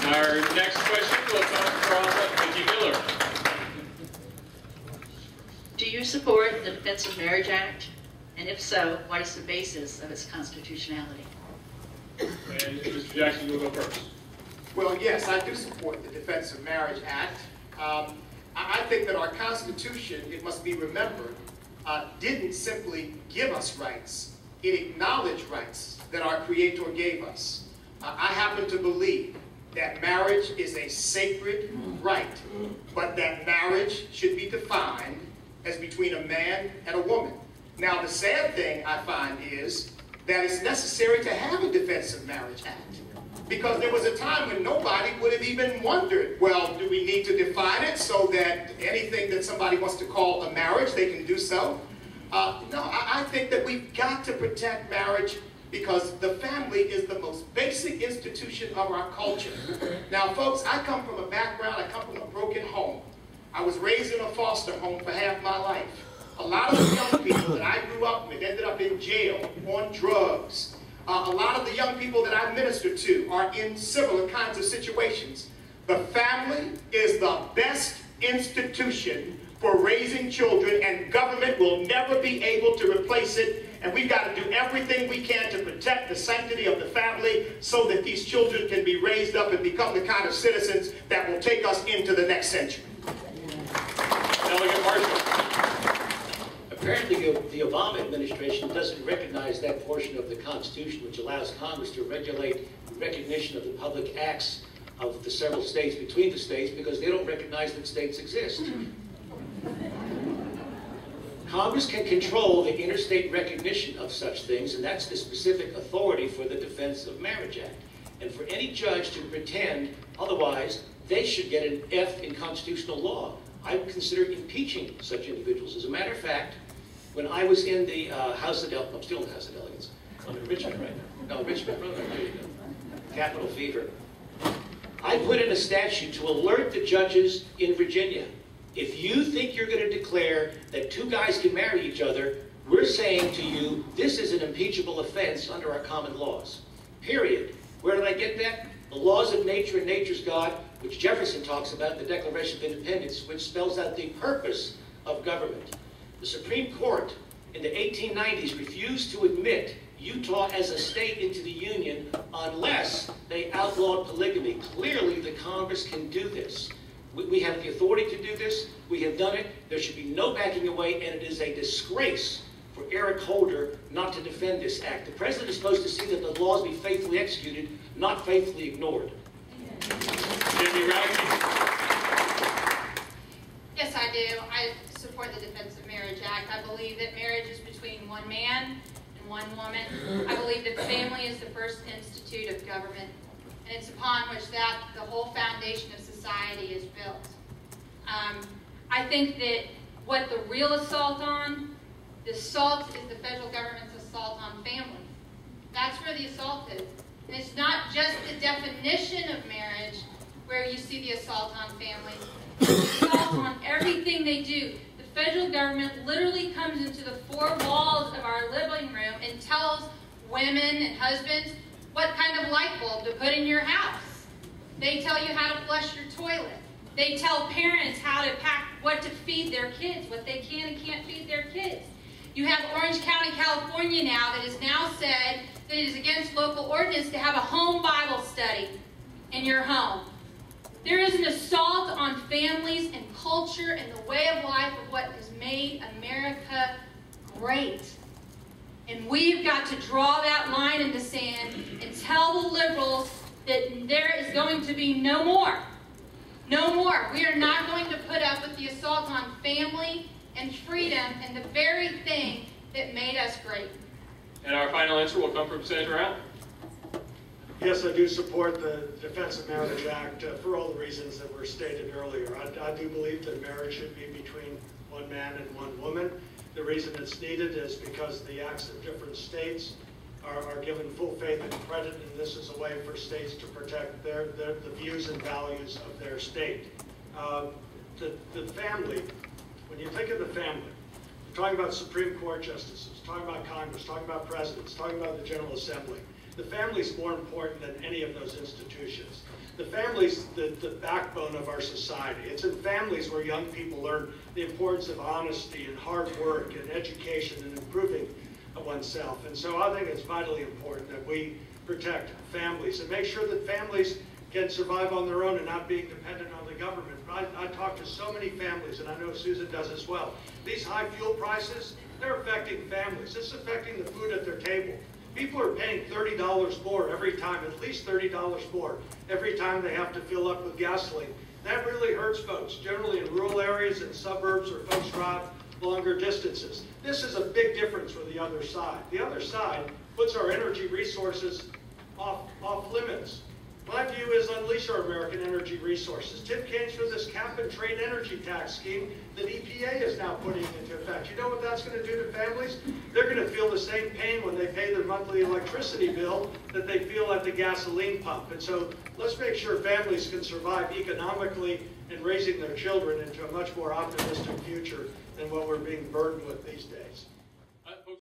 Our next question will come from Vicki Miller. Do you support the Defense of Marriage Act? And if so, what is the basis of its constitutionality? And Mr. Jackson, you'll go first. Well, yes, I do support the Defense of Marriage Act. I think that our Constitution, it must be remembered, didn't simply give us rights. It acknowledged rights that our Creator gave us. I happen to believe that marriage is a sacred right, but that marriage should be defined as between a man and a woman. Now, the sad thing I find is that it's necessary to have a Defense of Marriage Act, because there was a time when nobody would have even wondered, well, do we need to define it so that anything that somebody wants to call a marriage, they can do so? No, I think that we've got to protect marriage because the family is the most basic institution of our culture. Now, folks, I come from a background, I come from a broken home. I was raised in a foster home for half my life. A lot of the young people that I grew up with ended up in jail, on drugs. A lot of the young people that I minister to are in similar kinds of situations. The family is the best institution for raising children, and government will never be able to replace it. And we've got to do everything we can to protect the sanctity of the family so that these children can be raised up and become the kind of citizens that will take us into the next century. Delegate Marshall. Apparently, the Obama administration doesn't recognize that portion of the Constitution which allows Congress to regulate recognition of the public acts of the several states between the states because they don't recognize that states exist. Congress can control the interstate recognition of such things, and that's the specific authority for the Defense of Marriage Act. And for any judge to pretend otherwise, they should get an F in constitutional law. I would consider impeaching such individuals. As a matter of fact, when I was in the House of Delegates, I'm still in the House of Delegates. I'm in Richmond right now. No, Richmond, there you go. Capital fever. I put in a statute to alert the judges in Virginia. If you think you're going to declare that two guys can marry each other, we're saying to you, this is an impeachable offense under our common laws. Period. Where did I get that? The laws of nature and nature's God, which Jefferson talks about in the Declaration of Independence, which spells out the purpose of government. The Supreme Court in the 1890s refused to admit Utah as a state into the Union unless they outlawed polygamy. Clearly, the Congress can do this. We have the authority to do this. We have done it. There should be no backing away, and it is a disgrace for Eric Holder not to defend this act. The president is supposed to see that the laws be faithfully executed, not faithfully ignored. Jamie Radtke. Yes, I do. I support the Defense of Marriage Act. I believe that marriage is between one man and one woman. I believe that family is the first institute of government, and it's upon which the whole foundation of society is built. I think that what the real assault on, the assault is the federal government's assault on family. That's where the assault is. And it's not just the definition of marriage where you see the assault on families. It's the assault on everything they do. The federal government literally comes into the four walls of our living room and tells women and husbands what kind of light bulb to put in your house. They tell you how to flush your toilet. They tell parents how to pack, what to feed their kids, what they can and can't feed their kids. You have Orange County, California now that has now said that it is against local ordinance to have a home Bible study in your home. There is an assault on families and culture and the way of life of what has made America great. And we've got to draw that line in the sand and tell the liberals that there is going to be no more. No more. We are not going to put up with the assault on family and freedom and the very thing that made us great. And our final answer will come from Senator Allen. Yes, I do support the Defense of Marriage Act for all the reasons that were stated earlier. I do believe that marriage should be between one man and one woman. The reason it's needed is because the acts of different states are given full faith and credit, and this is a way for states to protect the views and values of their state. The family, when you think of the family, talking about Supreme Court justices, talking about Congress, talking about presidents, talking about the General Assembly. The family's more important than any of those institutions. The family's the backbone of our society. It's in families where young people learn the importance of honesty and hard work and education and improving oneself. And so I think it's vitally important that we protect families and make sure that families can survive on their own and not being dependent on the government. I talk to so many families, and I know Susan does as well. These high fuel prices, they're affecting families. It's affecting the food at their table. People are paying $30 more every time, at least $30 more, every time they have to fill up with gasoline. That really hurts folks, generally in rural areas and suburbs where folks drive longer distances. This is a big difference with the other side. The other side puts our energy resources off limits. My view is unleash our American energy resources. Tim came through this cap and trade energy tax scheme that EPA is now putting into effect. You know what that's going to do to families? They're going to feel the same pain when they pay their monthly electricity bill that they feel at the gasoline pump. And so let's make sure families can survive economically and raising their children into a much more optimistic future than what we're being burdened with these days.